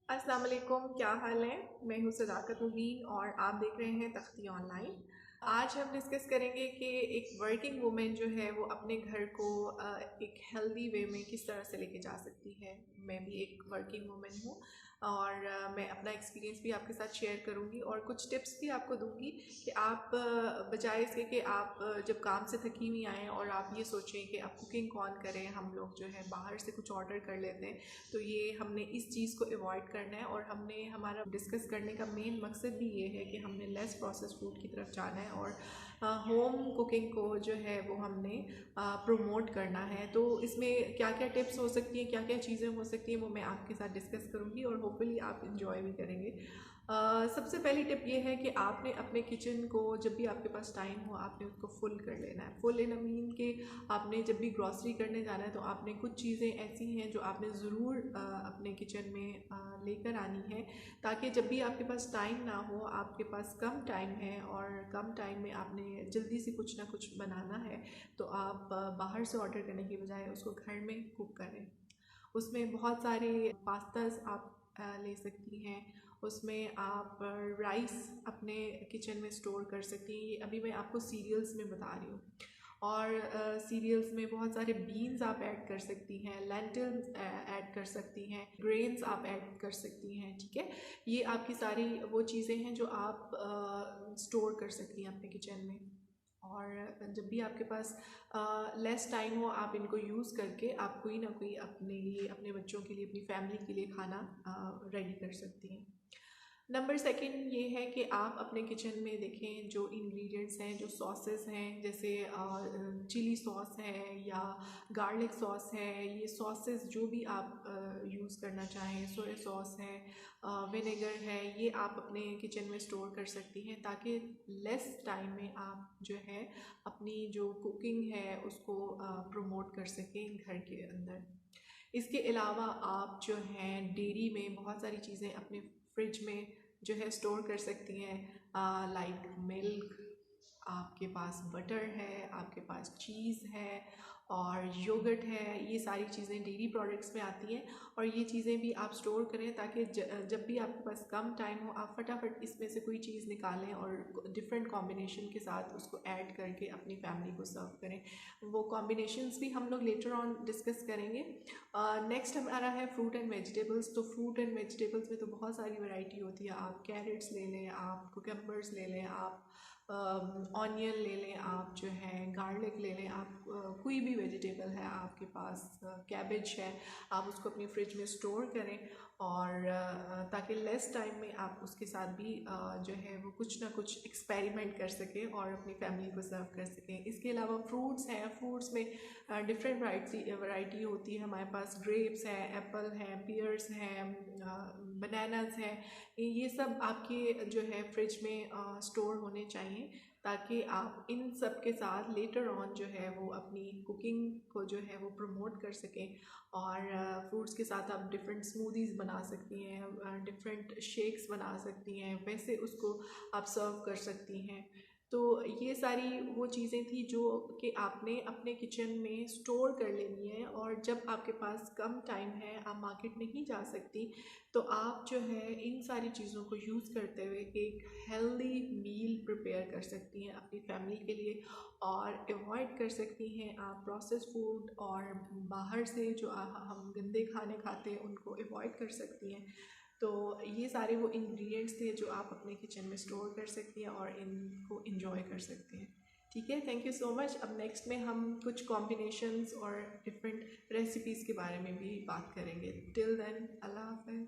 अस्सलाम वालेकुम, क्या हाल है। मैं हूँ सदाकत मुबीन और आप देख रहे हैं तख्ती ऑनलाइन। आज हम डिस्कस करेंगे कि एक वर्किंग वुमेन जो है वो अपने घर को एक हेल्दी वे में किस तरह से लेके जा सकती है। मैं भी एक वर्किंग वुमेन हूँ और मैं अपना एक्सपीरियंस भी आपके साथ शेयर करूँगी और कुछ टिप्स भी आपको दूँगी कि आप बजाय इसके कि आप जब काम से थकी हुई आएँ और आप ये सोचें कि अब कुकिंग कौन करे, हम लोग जो है बाहर से कुछ ऑर्डर कर लेते हैं। तो ये हमने इस चीज़ को अवॉइड करना है और हमने हमारा डिस्कस करने का मेन मकसद भी ये है कि हमने लेस प्रोसेस फूड की तरफ जाना है और होम कुकिंग को जो है वो हमने प्रमोट करना है। तो इसमें क्या क्या टिप्स हो सकती हैं, क्या क्या चीज़ें हो सकती हैं, वो मैं आपके साथ डिस्कस करूँगी और होपफुली आप इंजॉय भी करेंगे। सबसे पहली टिप ये है कि आपने अपने किचन को जब भी आपके पास टाइम हो आपने उसको फुल कर लेना है। फुल इन मीन कि आपने जब भी ग्रॉसरी करने जाना है तो आपने कुछ चीज़ें ऐसी हैं जो आपने ज़रूर अपने किचन में लेकर आनी है, ताकि जब भी आपके पास टाइम ना हो, आपके पास कम टाइम है और कम टाइम में आपने जल्दी से कुछ ना कुछ बनाना है, तो आप बाहर से ऑर्डर करने की बजाय उसको घर में कुक करें। उसमें बहुत सारे पास्ताज आप ले सकती हैं, उसमें आप राइस अपने किचन में स्टोर कर सकती हैं। ये अभी मैं आपको सीरियल्स में बता रही हूँ। और सीरियल्स में बहुत सारे बीन्स आप ऐड कर सकती हैं, लेंटिल्स ऐड कर सकती हैं, ग्रेन्स आप ऐड कर सकती हैं। ठीक है, ये आपकी सारी वो चीज़ें हैं जो आप स्टोर कर सकती हैं अपने किचन में। और जब भी आपके पास लेस टाइम हो आप इनको यूज़ करके आप कोई ना कोई अपने लिए, अपने बच्चों के लिए, अपनी फैमिली के लिए खाना रेडी कर सकती हैं। नंबर सेकंड ये है कि आप अपने किचन में देखें जो इंग्रेडिएंट्स हैं, जो सॉसेस हैं, जैसे चिली सॉस है या गार्लिक सॉस है। ये सॉसेस जो भी आप यूज़ करना चाहें, सोया सॉस है, विनेगर है, ये आप अपने किचन में स्टोर कर सकती हैं ताकि लेस टाइम में आप जो है अपनी जो कुकिंग है उसको प्रमोट कर सकें घर के अंदर। इसके अलावा आप जो हैं डेयरी में बहुत सारी चीज़ें अपने फ्रिज में जो है स्टोर कर सकती हैं, लाइक मिल्क, आपके पास बटर है, आपके पास चीज़ है और योगर्ट है। ये सारी चीज़ें डेयरी प्रोडक्ट्स में आती हैं और ये चीज़ें भी आप स्टोर करें ताकि जब भी आपके पास कम टाइम हो आप फटाफट इसमें से कोई चीज़ निकालें और डिफरेंट कॉम्बिनेशन के साथ उसको ऐड करके अपनी फैमिली को सर्व करें। वो कॉम्बिनेशंस भी हम लोग लेटर ऑन डिस्कस करेंगे। नेक्स्ट हमारा है फ्रूट एंड वेजिटेबल्स। तो फ्रूट एंड वेजिटेबल्स में तो बहुत सारी वैरायटी होती है। आप कैरेट्स ले लें, आप कुकम्बर्स ले लें, आप ऑनियन ले लें, आप जो है गार्लिक ले लें, आप कोई भी वेजिटेबल है आपके पास, कैबेज है, आप उसको अपनी फ्रिज में स्टोर करें और ताकि लेस टाइम में आप उसके साथ भी जो है वो कुछ ना कुछ एक्सपेरिमेंट कर सकें और अपनी फैमिली को सर्व कर सकें। इसके अलावा फ्रूट्स हैं, फ्रूट्स में डिफरेंट वैरायटी होती है। हमारे पास ग्रेप्स हैं, एप्पल हैं, पियर्स हैं, बनानास हैं। ये सब आपके जो है फ्रिज में स्टोर होने चाहिए ताकि आप इन सब के साथ लेटर ऑन जो है वो अपनी कुकिंग को जो है वो प्रमोट कर सकें। और फ्रूट्स के साथ आप डिफरेंट स्मूदीज़ बना सकती हैं, डिफरेंट शेक्स बना सकती हैं, वैसे उसको आप सर्व कर सकती हैं। तो ये सारी वो चीज़ें थी जो कि आपने अपने किचन में स्टोर कर लेनी है और जब आपके पास कम टाइम है, आप मार्केट नहीं जा सकती, तो आप जो है इन सारी चीज़ों को यूज़ करते हुए एक हेल्दी मील प्रिपेयर कर सकती हैं अपनी फैमिली के लिए और अवॉइड कर सकती हैं आप प्रोसेस फूड और बाहर से जो हम गंदे खाने खाते हैं उनको अवॉइड कर सकती हैं। तो ये सारे वो इंग्रेडिएंट्स थे जो आप अपने किचन में स्टोर कर सकती हैं और इनको इंजॉय कर सकती हैं। ठीक है, थैंक यू सो मच। अब नेक्स्ट में हम कुछ कॉम्बिनेशंस और डिफरेंट रेसिपीज़ के बारे में भी बात करेंगे। टिल देन, अल्लाह हाफ़िज़।